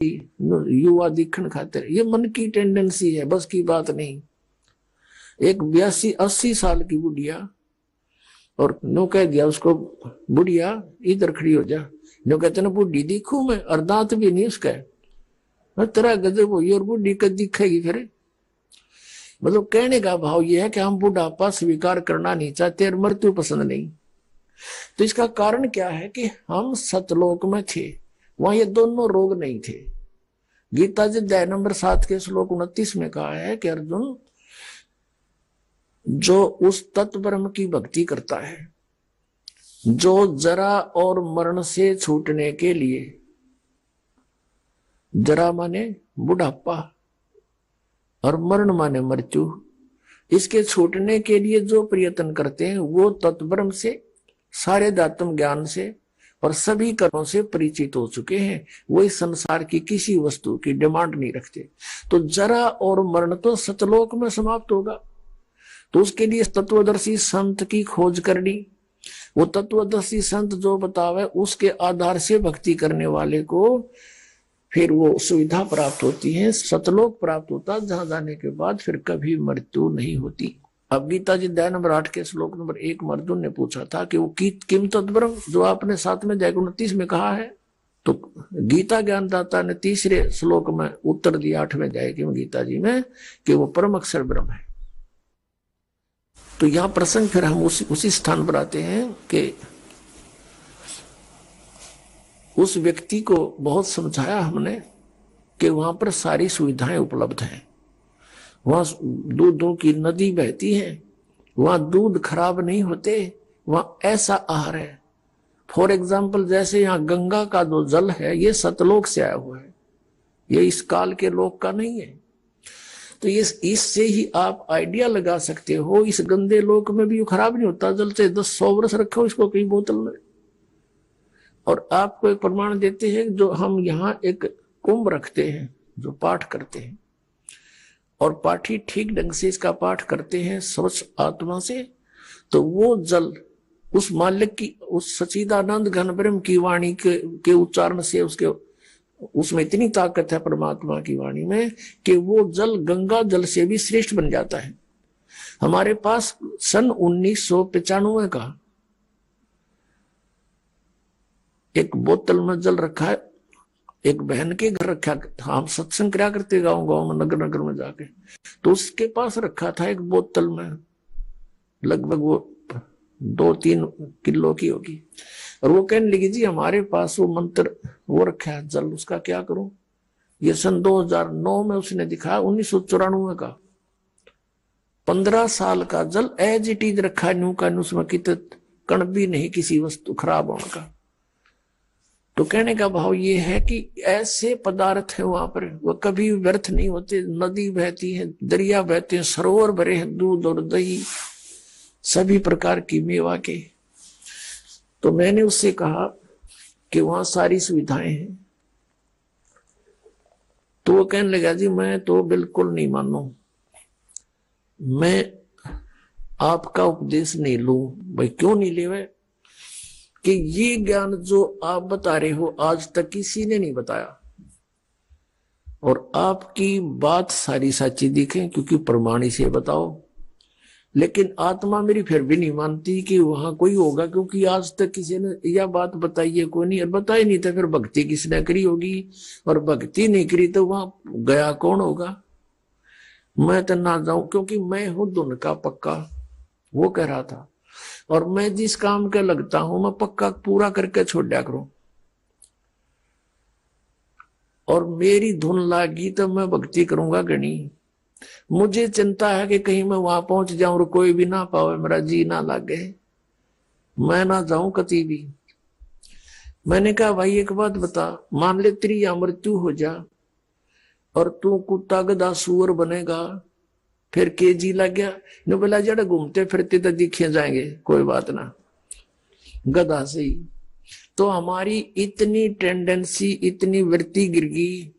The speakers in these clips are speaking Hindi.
युवा दिखण खातिर, ये मन की टेंडेंसी है, बस की बात नहीं। एक 82-80 साल की बुढ़िया, और नो कह दिया उसको, बुढ़िया इधर खड़ी हो जा। नो कहते ना बुढ़ी दिखू मैं, और दांत भी नहीं उसका, तेरा गजब हुई और बुढ़ी कद दिखेगी फिर। मतलब कहने का भाव यह है कि हम बुढ़ापा स्वीकार करना नहीं चाहते और मृत्यु पसंद नहीं। तो इसका कारण क्या है कि हम सतलोक में थे, वहां ये दोनों रोग नहीं थे। गीता जी अध्याय नंबर 7 के श्लोक 29 में कहा है कि अर्जुन, जो उस तत्व ब्रह्म की भक्ति करता है, जो जरा और मरण से छूटने के लिए, जरा माने बुढ़ापा और मरण माने मृत्यु, इसके छूटने के लिए जो प्रयत्न करते हैं, वो तत्ब्रह्म से, सारे दात्म ज्ञान से और सभी कर्मों से परिचित हो चुके हैं। वो इस संसार की किसी वस्तु की डिमांड नहीं रखते। तो जरा और मरण तो सतलोक में समाप्त होगा, तो उसके लिए तत्वदर्शी संत की खोज करनी। वो तत्वदर्शी संत जो बतावे उसके आधार से भक्ति करने वाले को फिर वो सुविधा प्राप्त होती है, सतलोक प्राप्त होता, जहां जाने के बाद फिर कभी मृत्यु नहीं होती। अब गीता जी अध्याय नंबर 8 के श्लोक नंबर 1 में अर्जुन ने पूछा था कि वो किम तद्ब्रह्म, जो आपने 7 में अध्याय 29 में कहा है। तो गीता ज्ञानदाता ने तीसरे श्लोक में उत्तर दिया 8वें अध्याय की गीता जी में कि वो परम अक्षर ब्रह्म है। तो यह प्रसंग फिर हम उसी स्थान पर आते हैं कि उस व्यक्ति को बहुत समझाया हमने कि वहां पर सारी सुविधाएं उपलब्ध हैं, वहां दूधों की नदी बहती है, वहां दूध खराब नहीं होते, वहां ऐसा आहार है। फॉर एग्जाम्पल, जैसे यहाँ गंगा का जो जल है ये सतलोक से आया हुआ है, ये इस काल के लोक का नहीं है। तो इससे ही आप आइडिया लगा सकते हो, इस गंदे लोक में भी खराब नहीं होता जल, से 10-100 वर्ष रखो इसको कई बोतल में। और आपको एक प्रमाण देते हैं, जो हम यहाँ एक कुंभ रखते हैं, जो पाठ करते हैं, और पाठी ठीक ढंग से इसका पाठ करते हैं स्वच्छ आत्मा से, तो वो जल उस मालिक की, उस सच्चिदानंद घन ब्रह्म की वाणी के उच्चारण से, उसमें इतनी ताकत है परमात्मा की वाणी में कि वो जल गंगा जल से भी श्रेष्ठ बन जाता है। हमारे पास सन 1995 का एक बोतल में जल रखा है, एक बहन के घर रखा, हम सत्संग क्या करते गांव गांव में, नगर नगर में जाके, तो उसके पास रखा था एक बोतल में, लगभग वो 2-3 किलो की होगी। और वो कहने लगी जी हमारे पास वो मंत्र वो रखा है जल, उसका क्या करूं। ये सन 2009 में उसने दिखाया, 1994 का 15 साल का जल एज इट इज रखा है, न्यू का उसमें कण भी नहीं किसी वस्तु खराब होने का। तो कहने का भाव ये है कि ऐसे पदार्थ है वहां पर, वो कभी व्यर्थ नहीं होते। नदी बहती है, दरिया बहते हैं, सरोवर भरे हैं दूध और दही सभी प्रकार की मेवा के। तो मैंने उससे कहा कि वहां सारी सुविधाएं हैं। तो वो कहने लगा जी मैं तो बिल्कुल नहीं मानू, मैं आपका उपदेश नहीं लूं। भाई क्यों नहीं ले हुए? कि ये ज्ञान जो आप बता रहे हो आज तक किसी ने नहीं बताया, और आपकी बात सारी सच्ची दिखे क्योंकि प्रमाणी से बताओ, लेकिन आत्मा मेरी फिर भी नहीं मानती कि वहां कोई होगा, क्योंकि आज तक किसी ने यह बात बताई है कोई नहीं, और बताई नहीं तो फिर भक्ति किसने करी होगी, और भक्ति नहीं करी तो वहां गया कौन होगा। मैं तो ना जाऊं, क्योंकि मैं हूं धुन का पक्का, वो कह रहा था, और मैं जिस काम के लगता हूं मैं पक्का पूरा करके छोड़ दिया करूं, और मेरी धुन लागी तो मैं भक्ति करूंगा गणी। मुझे चिंता है कि कहीं मैं वहां पहुंच जाऊं और कोई भी ना पावे, मेरा जी ना लागे, मैं ना जाऊं कभी भी। मैंने कहा भाई एक बात बता, मान ले तेरी या मृत्यु हो जा और तू कुत्ता गधा सुअर बनेगा, फिर केजी लग गया, नो बोला जड़ घूमते फिरते तो दिखे जाएंगे, कोई बात ना, गधा से ही। तो हमारी इतनी टेंडेंसी, इतनी वृत्ति गिर गई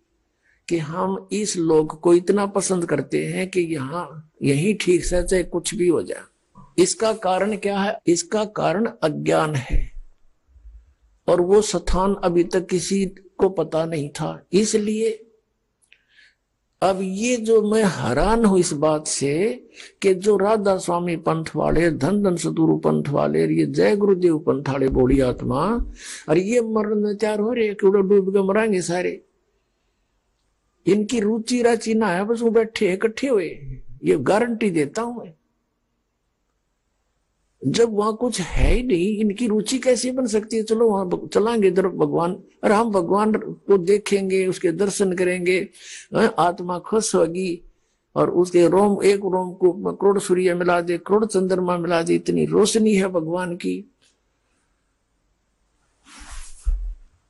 कि हम इस लोक को इतना पसंद करते हैं कि यहाँ यही ठीक से चाहे कुछ भी हो जाए। इसका कारण क्या है? इसका कारण अज्ञान है, और वो स्थान अभी तक किसी को पता नहीं था। इसलिए अब ये जो मैं हैरान हूं इस बात से कि जो राधा स्वामी पंथ वाले, धन धन सदगुरु पंथ वाले, ये जय गुरुदेव पंथ वाले बोली आत्मा, और ये मरण में तैयार हो रहे कि डूब के मरांगे सारे। इनकी रुचि राचि ना है, बस वो बैठे इकट्ठे हुए, ये गारंटी देता हूं मैं। जब वहां कुछ है ही नहीं, इनकी रुचि कैसे बन सकती है? चलो वहां चलांगे इधर भगवान, और हम भगवान को देखेंगे, उसके दर्शन करेंगे, आत्मा खुश होगी, और उसके रोम, एक रोम को करोड़ सूर्य मिला दे, करोड़ चंद्रमा मिला दे, इतनी रोशनी है भगवान की।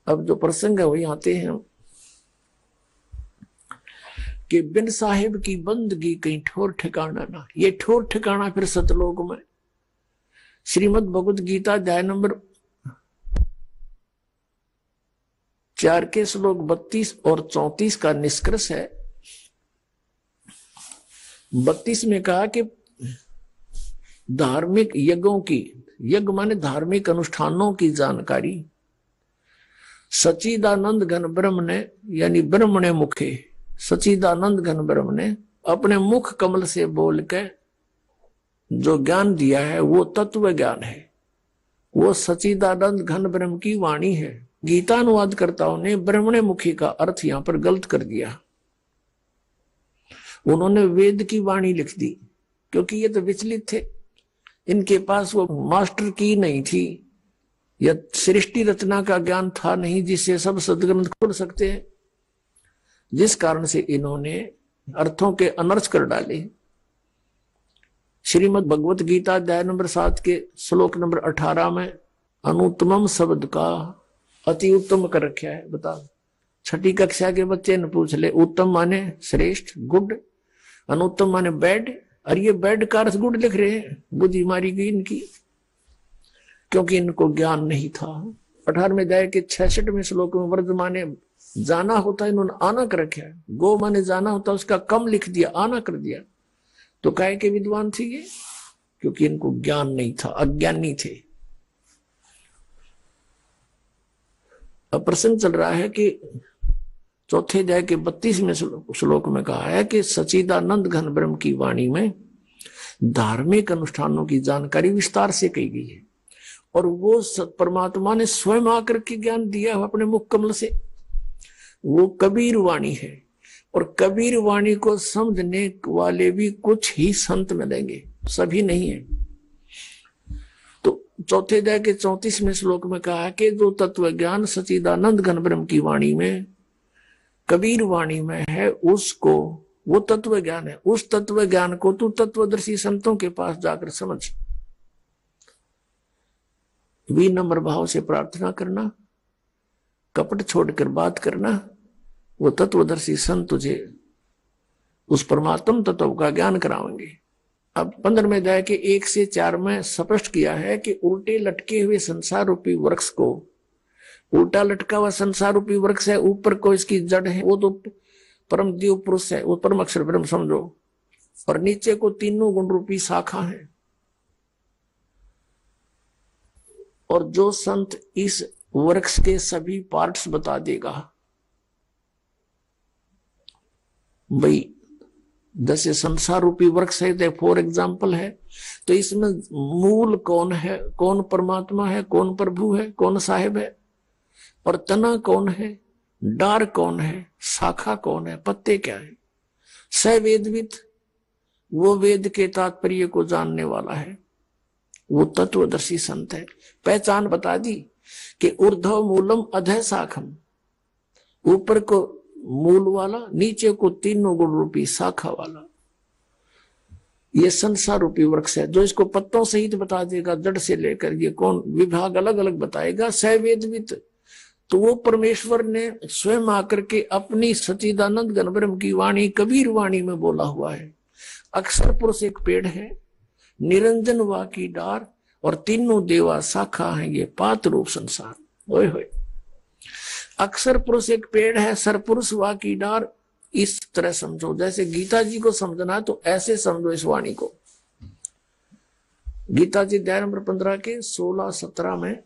अब जो प्रसंग है वही आते हैं कि बिन साहिब की बंदगी कहीं ठोर ठिकाना ना। ये ठोर ठिकाना फिर सतलोक में। श्रीमद् भगवत गीता अध्याय नंबर 4 के श्लोक 32 और 34 का निष्कर्ष है। 32 में कहा कि धार्मिक यज्ञों की, यज्ञ माने धार्मिक अनुष्ठानों की जानकारी सच्चिदानंद घन ब्रह्म ने, यानी ब्रह्म ने मुखे, सच्चिदानंद घन ब्रह्म ने अपने मुख कमल से बोल के जो ज्ञान दिया है वो तत्व ज्ञान है, वो सच्चिदानंद घन ब्रह्म की वाणी है। गीता अनुवादकर्ताओं ने ब्रह्मणे मुखी का अर्थ यहां पर गलत कर दिया। उन्होंने वेद की वाणी लिख दी, क्योंकि ये तो विचलित थे, इनके पास वो मास्टर की नहीं थी, या सृष्टि रचना का ज्ञान था नहीं जिससे सब सदग्रंथ खोल सकते हैं, जिस कारण से इन्होंने अर्थों के अनर्थ कर डाले। श्रीमद् भगवत गीता अध्याय नंबर 7 के श्लोक नंबर 18 में अनुत्तमम शब्द का अति उत्तम कर रखा है। बता, 6ठी कक्षा के बच्चे ने पूछ ले, उत्तम माने श्रेष्ठ, गुड, अनुत्तम माने बैड, और ये बैड का अर्थ गुड लिख रहे हैं। बुद्धि मारी गई इनकी, क्योंकि इनको ज्ञान नहीं था। 18वें अध्याय के 66वें श्लोक में वर्ध माने जाना होता, इन्होंने आना कर रखा है। गो माने जाना होता, उसका कम लिख दिया, आना कर दिया। तो काहे के विद्वान थे ये? क्योंकि इनको ज्ञान नहीं था, अज्ञानी थे। अब प्रसंग चल रहा है कि 4थे अध्याय के 32वें श्लोक में कहा है कि सच्चिदानंद घन ब्रह्म की वाणी में धार्मिक अनुष्ठानों की जानकारी विस्तार से कही गई है, और वो परमात्मा ने स्वयं आकर के ज्ञान दिया है अपने मुख कमल से। वो कबीर वाणी है, और कबीर वाणी को समझने वाले भी कुछ ही संत मिलेंगे, सभी नहीं है। तो 4थे अध्याय के 34वें श्लोक में कहा कि जो तत्व ज्ञान सच्चिदानंद घन ब्रह्म की वाणी में, कबीर वाणी में है, उसको, वो तत्व ज्ञान है, उस तत्व ज्ञान को तू तत्वदर्शी संतों के पास जाकर समझ। विनम्र भाव से प्रार्थना करना, कपट छोड़कर बात करना, वो तत्वदर्शी संत तुझे उस परमात्म तत्व का ज्ञान कराएंगे। अब 15वें अध्याय के 1 से 4 में स्पष्ट किया है कि उल्टे लटके हुए संसार रूपी वृक्ष को, उल्टा लटका हुआ संसार रूपी वृक्ष है, ऊपर को इसकी जड़ है, वो तो परम देव पुरुष है, वो परम अक्षर ब्रह्म समझो, और नीचे को तीनों गुण रूपी शाखा है। और जो संत इस वृक्ष के सभी पार्ट्स बता देगा, भाई जैसे संसार रूपी वृक्ष है, फॉर एग्जाम्पल है, तो इसमें मूल कौन है, कौन परमात्मा है, कौन प्रभु है, कौन साहिब है, और तना कौन है, डार कौन है, शाखा कौन है, पत्ते क्या है। स वेदविद, वो वेद के तात्पर्य को जानने वाला है, वो तत्वदर्शी संत है। पहचान बता दी कि ऊर्ध्व मूलम अधः शाखम, ऊपर को मूल वाला, नीचे को तीनों गुण रूपी शाखा वाला, ये संसार रूपी वृक्ष है, जो इसको पत्तों सहित बता देगा, जड़ से लेकर ये कौन विभाग अलग अलग बताएगा। सवेदवित, तो वो परमेश्वर ने स्वयं आकर के अपनी सच्चिदानंद घन ब्रह्म की वाणी कबीर वाणी में बोला हुआ है। अक्षर पुरुष एक पेड़ है, निरंजन वा की डार, और तीनों देवा शाखा है, ये पात रूप संसार। ओए होए, अक्षर पुरुष एक पेड़ है, सरपुरुष वा की डार, इस तरह समझो। जैसे गीता जी को समझना है तो ऐसे समझो इस वाणी को। गीता जी अध्याय नंबर 15 के 16-17 में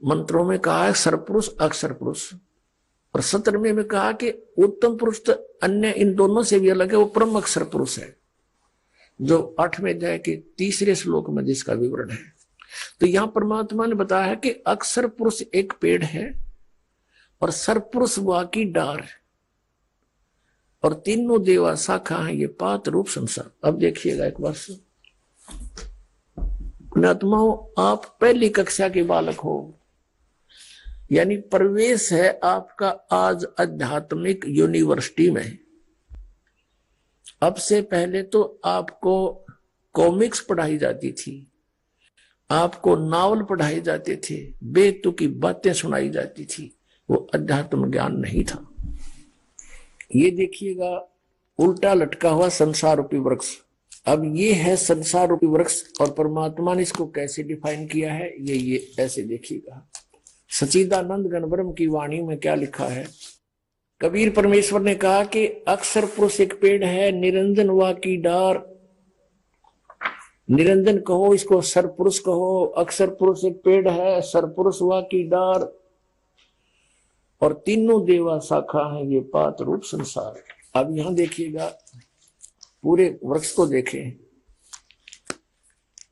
मंत्रों में कहा है सरपुरुष अक्षर पुरुष, और 17वें में कहा कि उत्तम पुरुष तो अन्य इन दोनों से भी अलग है, वो परम अक्षर पुरुष है, जो 8वें अध्याय के 3रे श्लोक में जिसका विवरण है। तो यहां परमात्मा ने बताया है कि अक्षर पुरुष एक पेड़ है और सरपुरुष वह की डार, और तीनों देवा शाखा है ये पात रूप संसार। अब देखिएगा एक बार से, पुण्यात्माओं, आप पहली कक्षा के बालक हो, यानी प्रवेश है आपका आज आध्यात्मिक यूनिवर्सिटी में। अब से पहले तो आपको कॉमिक्स पढ़ाई जाती थी, आपको नावल पढ़ाए जाते थे, बेतुकी बातें सुनाई जाती थी, वो अध्यात्म ज्ञान नहीं था। ये देखिएगा उल्टा लटका हुआ संसार रूपी वृक्ष। अब ये है संसार रूपी वृक्ष, और परमात्मा ने इसको कैसे डिफाइन किया है, ये ऐसे देखिएगा। सच्चिदानंद गणब्रह्म की वाणी में क्या लिखा है, कबीर परमेश्वर ने कहा कि अक्षर पुरुष एक पेड़ है, निरंजन वा की डार। निरंजन कहो, इसको सरपुरुष कहो। अक्षर पुरुष एक पेड़ है, सरपुरुष वा की डार, और तीनों देवा शाखा है ये पात रूप संसार। अब यहां देखिएगा, पूरे वृक्ष को देखें।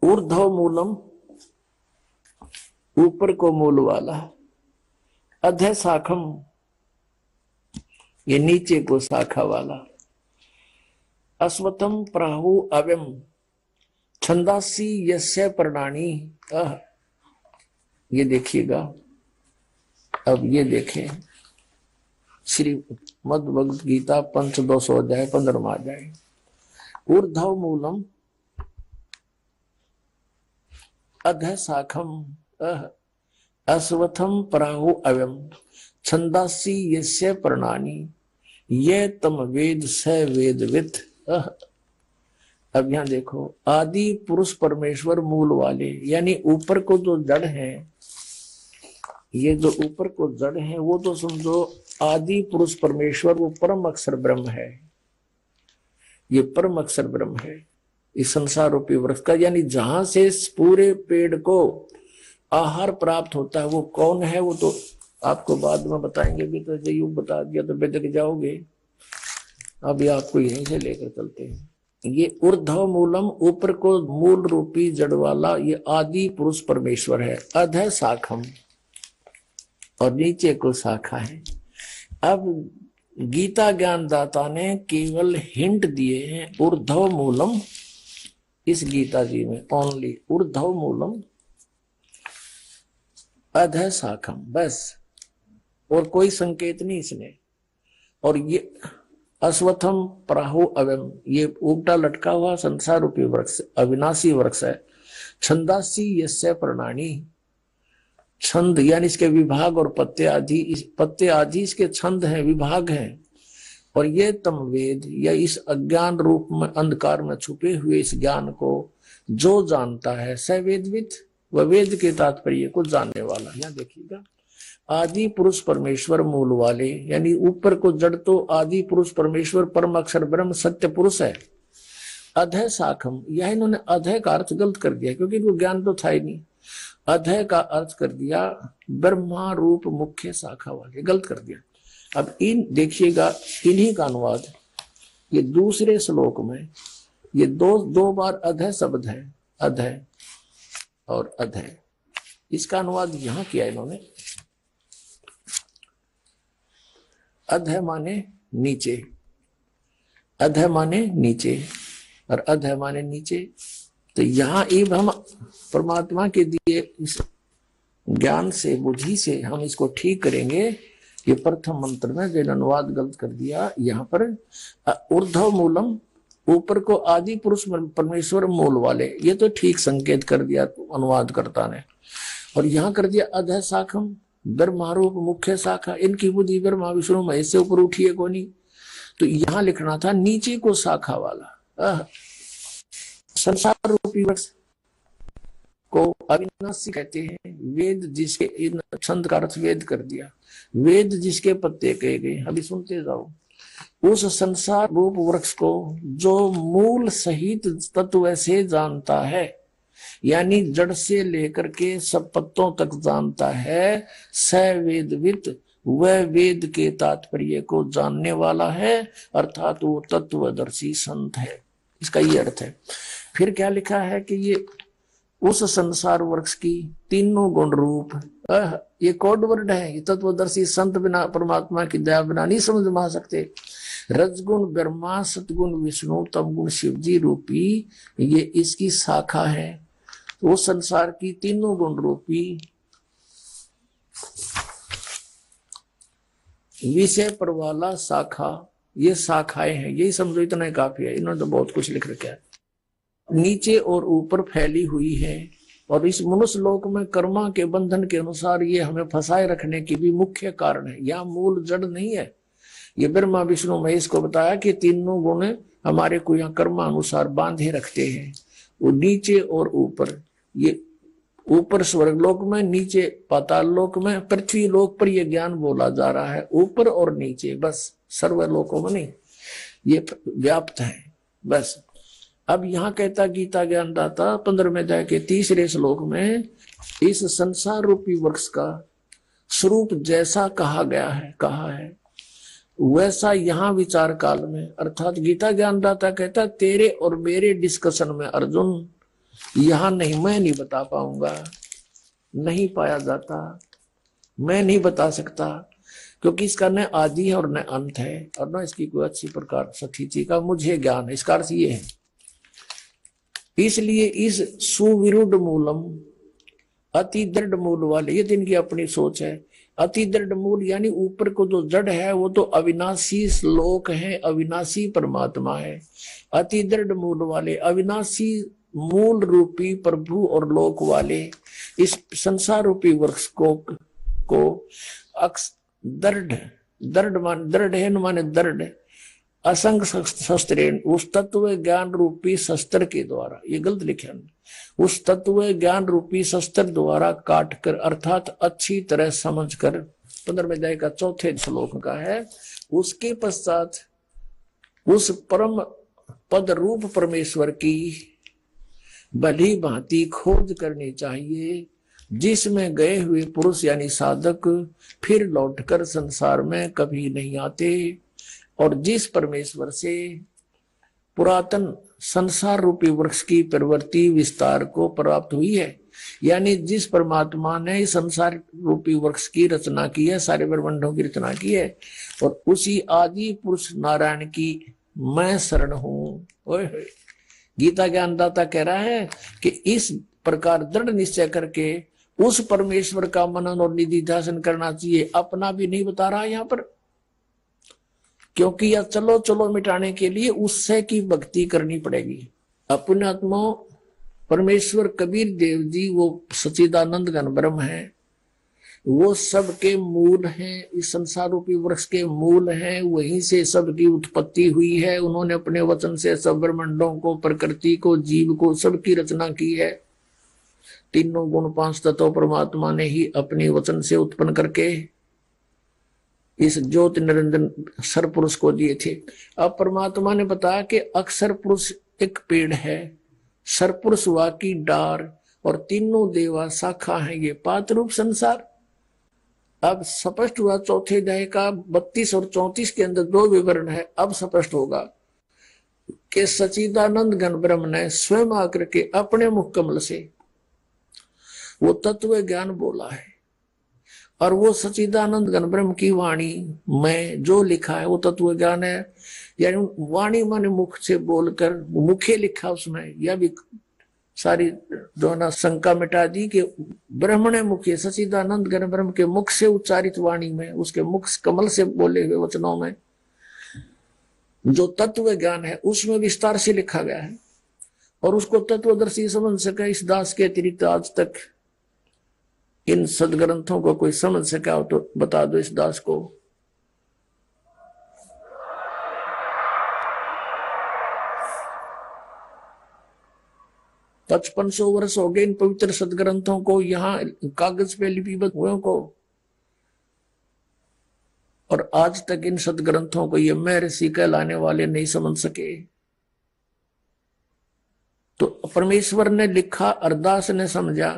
ऊर्ध्व मूलम, ऊपर को मूल वाला। अधः शाखम, ये नीचे को शाखा वाला। अश्वत्थम प्राहु अव्यम, छंदासी यस्य पर्णानि। ये देखिएगा। अब ये देखें, श्री मद भगवत गीता पंच 200 अध्याय 15वां अध्याय। ऊर्ध्व मूलम अधः शाखम अश्वत्थम प्राहु अव्यम, छंदासी यस्य पर्णानि, ये तम वेद स वेदवित्। अब यहां देखो, आदि पुरुष परमेश्वर मूल वाले, यानी ऊपर को जो जड़ है, ये जो ऊपर को जड़ है वो तो समझो आदि पुरुष परमेश्वर, वो परम अक्षर ब्रह्म है। ये परम अक्षर ब्रह्म है इस संसार रूपी वृक्ष का, यानी जहां से इस पूरे पेड़ को आहार प्राप्त होता है वो कौन है, वो तो आपको बाद में बताएंगे। भी तो युग बता दिया तो बेदक जाओगे। अभी आपको यहीं से लेकर चलते हैं। ये ऊर्ध्व मूलम, ऊपर को मूल रूपी जड़ वाला, ये आदि पुरुष परमेश्वर है। अधः शाखम, और नीचे को शाखा है। अब गीता ज्ञानदाता ने केवल हिंट दिए हैं ऊर्ध्व मूलम, इस गीता जी में ओनली ऊर्ध्व मूलम अधः शाखम, बस, और कोई संकेत नहीं इसने। और ये अश्वत्थम प्राहु अव्यम, ये उल्टा लटका हुआ संसार रूपी वृक्ष अविनाशी वृक्ष है। छंदासी यस्य पर्णानि, छंद यानी इसके विभाग और पत्ते आदि इसके छंद हैं, विभाग हैं। और ये तम वेद, या इस अज्ञान रूप में अंधकार में छुपे हुए इस ज्ञान को जो जानता है, स वेदवित्, वह वेद के तात्पर्य को जानने वाला। यहाँ देखिएगा, आदि पुरुष परमेश्वर मूल वाले, यानी ऊपर को जड़ तो आदि पुरुष परमेश्वर परम अक्षर ब्रह्म सत्य पुरुष है। अधः शाखम, यह इन्होंने अधः का अर्थ गलत कर दिया, क्योंकि इनको ज्ञान तो था ही नहीं। अधः का अर्थ कर दिया ब्रह्मा रूप मुख्य शाखा वाले, गलत कर दिया। अब इन देखिएगा, इन्हीं का अनुवाद ये दूसरे श्लोक में ये दो बार अधः शब्द है, अधः और अधः, इसका अनुवाद यहां किया इन्होंने। अधः माने नीचे, अधः माने नीचे, और अधः माने नीचे। तो यहां एव हम परमात्मा के दिए इस ज्ञान से, बुद्धि से हम इसको ठीक करेंगे। ये प्रथम मंत्र में जो अनुवाद गलत कर दिया, यहाँ पर ऊर्ध्व मूलम, ऊपर को आदि पुरुष परमेश्वर मूल वाले, ये तो ठीक संकेत कर दिया अनुवादकर्ता ने। और यहाँ कर दिया अधः शाखम, ब्रह्मारूप मुख्य शाखा, इनकी बुद्धि ब्रह्मा विष्णु महेश से ऊपर उठी है कोनी। तो यहाँ लिखना था नीचे को शाखा वाला। संसार रूपी वृक्ष को अविनाशी कहते हैं। वेद जिसके, छंद का अर्थ वेद कर दिया, वेद जिसके पत्ते कहे गए। अभी सुनते जाओ, उस संसार रूप वृक्ष को जो मूल सहित तत्व से जानता है, यानी जड़ से लेकर के सब पत्तों तक जानता है। स वेदविद, वह वेद के तात्पर्य को जानने वाला है, अर्थात वो तत्वदर्शी संत है। इसका ये अर्थ है। फिर क्या लिखा है कि ये उस संसार वृक्ष की तीनों गुण रूप, ये कोड वर्ड है। ये तत्वदर्शी संत बिना परमात्मा की दया बिना नहीं समझ में आ सकते। रजगुण ब्रह्मा, सतगुण विष्णु, तमगुण शिव जी रूपी ये इसकी शाखा है। वो संसार की तीनों गुण रूपी विषय पर वाला शाखा, ये शाखाएं हैं। यही समझो, इतना काफी है। इन्होंने तो बहुत कुछ लिख रखा है। नीचे और ऊपर फैली हुई है, और इस मनुष्य लोक में कर्मा के बंधन के अनुसार ये हमें फंसाए रखने की भी मुख्य कारण है। यहाँ मूल जड़ नहीं है। ये ब्रह्मा विष्णु महेश को बताया कि तीनों गुण हमारे को यहाँ कर्मानुसार बांधे रखते हैं। वो नीचे और ऊपर, ये ऊपर स्वर्ग लोक में, नीचे पाताल लोक में, पृथ्वी लोक पर यह ज्ञान बोला जा रहा है। ऊपर और नीचे, बस सर्वलोकों में नहीं, ये व्याप्त है बस। अब यहाँ कहता गीता ज्ञानदाता 15वें अध्याय के 3रे श्लोक में, इस संसार रूपी वृक्ष का स्वरूप जैसा कहा है वैसा यहाँ विचार काल में, अर्थात गीता ज्ञानदाता कहता तेरे और मेरे डिस्कशन में अर्जुन यहां नहीं, मैं नहीं बता पाऊंगा, नहीं पाया जाता, मैं नहीं बता सकता, क्योंकि इसका न आदि है और न अंत है, और न इसकी कोई अच्छी प्रकार स्थिति का मुझे ज्ञान है। इसका अर्थ ये है। इसलिए इस सुविरुद्ध मूलम, अति दृढ़ मूल वाले, ये दिन की अपनी सोच है। अति दृढ़ मूल यानी ऊपर को जो जड़ है वो तो अविनाशी श्लोक है, अविनाशी परमात्मा है। अति दृढ़ मूल वाले, अविनाशी मूल रूपी प्रभु और लोक वाले इस संसार रूपी वृक्ष को दृढ़ है माने दृढ़, असंग शस्त्रेण, उस तत्व ज्ञान रूपी शस्त्र के द्वारा, ये गलत लिखा है, उस तत्व ज्ञान रूपी शस्त्र द्वारा काट कर, अर्थात अच्छी तरह समझ कर, 15वें अध्याय का 4थे श्लोक का है। उसके पश्चात उस परम पद रूप परमेश्वर की भली भांति खोज करनी चाहिए, जिसमें गए हुए पुरुष यानी साधक फिर लौटकर संसार में कभी नहीं आते, और जिस परमेश्वर से पुरातन संसार रूपी वृक्ष की प्रवृत्ति विस्तार को प्राप्त हुई है, यानी जिस परमात्मा ने संसार रूपी वृक्ष की रचना की है, सारे ब्रह्मांडों की रचना की है, और उसी आदि पुरुष नारायण की मैं शरण हूं। गीता ज्ञानदाता कह रहा है कि इस प्रकार दृढ़ निश्चय करके उस परमेश्वर का मनन और निधि ध्यान करना चाहिए। अपना भी नहीं बता रहा यहाँ पर, क्योंकि यह चलो चलो मिटाने के लिए उससे की भक्ति करनी पड़ेगी। अपने आत्मा परमेश्वर कबीर देव जी वो सच्चिदानंद घन ब्रह्म है, वो सबके मूल हैं, इस संसार रूपी वृक्ष के मूल हैं, वहीं से सबकी उत्पत्ति हुई है। उन्होंने अपने वचन से सब ब्रह्मांडों को, प्रकृति को, जीव को, सबकी रचना की है। तीनों गुण 5 तत्व परमात्मा ने ही अपने वचन से उत्पन्न करके इस ज्योति निरंजन सर पुरुष को दिए थे। अब परमात्मा ने बताया कि अक्षर पुरुष एक पेड़ है, सर पुरुष वाकी डार, और तीनों देवा शाखा है, ये पात रूप संसार। अब स्पष्ट हुआ 4थे अध्याय का 32 और 34 के अंदर 2 विवरण है। अब स्पष्ट होगा कि सच्चिदानंद घन ब्रह्म ने स्वयं आकर के अपने मुख कमल से वो तत्व ज्ञान बोला है, और वो सच्चिदानंद घन ब्रह्म की वाणी में जो लिखा है वो तत्व ज्ञान है। यानी वाणी माने मुख से बोलकर, मुखे लिखा उसमें, यह भी सारी जो ना शंका मिटा दी कि ब्रह्मण मुखे, सच्चिदानंद घन ब्रह्म के मुख से उच्चारित वाणी में, उसके मुख कमल से बोले हुए वचनों में जो तत्व ज्ञान है उसमें विस्तार से लिखा गया है, और उसको तत्वदर्शी समझ सके। इस दास के अतिरिक्त आज तक इन सदग्रंथों को कोई समझ सका हो तो बता दो इस दास को। तो 5500 वर्ष हो गए इन पवित्र सदग्रंथों को यहाँ कागज पे लिपिबद्ध हुए को, और आज तक इन सदग्रंथों को ये महर्षि कहलाने वाले नहीं समझ सके। तो परमेश्वर ने लिखा, अरदास ने समझा,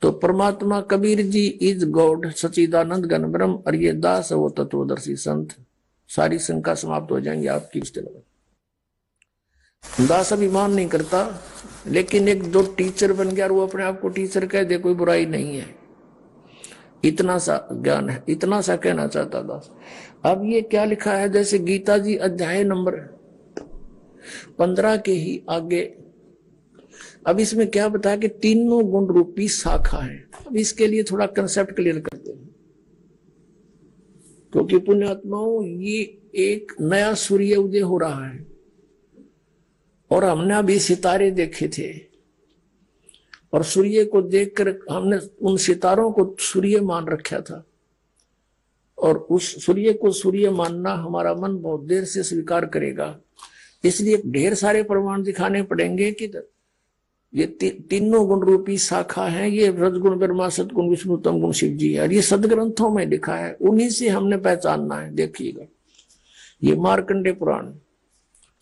तो परमात्मा कबीर जी इज गॉड, सच्चिदानंद घन ब्रह्म, और ये दास वो तत्वदर्शी संत। सारी शंका समाप्त हो जाएंगी आपकी। दास अभिमान नहीं करता, लेकिन एक दो टीचर बन गया और वो अपने आप को टीचर कह दे, कोई बुराई नहीं है। इतना सा ज्ञान है, इतना सा कहना चाहता दास। अब ये क्या लिखा है, जैसे गीता जी अध्याय नंबर 15 के ही आगे, अब इसमें क्या बताया कि तीनों गुण रूपी शाखा है। अब इसके लिए थोड़ा कंसेप्ट क्लियर करते हैं, क्योंकि पुण्यात्माओं ये एक नया सूर्य उदय हो रहा है, और हमने अभी सितारे देखे थे, और सूर्य को देखकर हमने उन सितारों को सूर्य मान रखा था, और उस सूर्य को सूर्य मानना हमारा मन बहुत देर से स्वीकार करेगा। इसलिए ढेर सारे प्रमाण दिखाने पड़ेंगे कि ये तीनों गुण रूपी शाखा है, ये रजगुण ब्रह्मा सतगुण विष्णु तम गुण शिव जी है, और ये सदग्रंथों में लिखा है, उन्हीं से हमने पहचानना है। देखिएगा, ये मार्कंडेय पुराण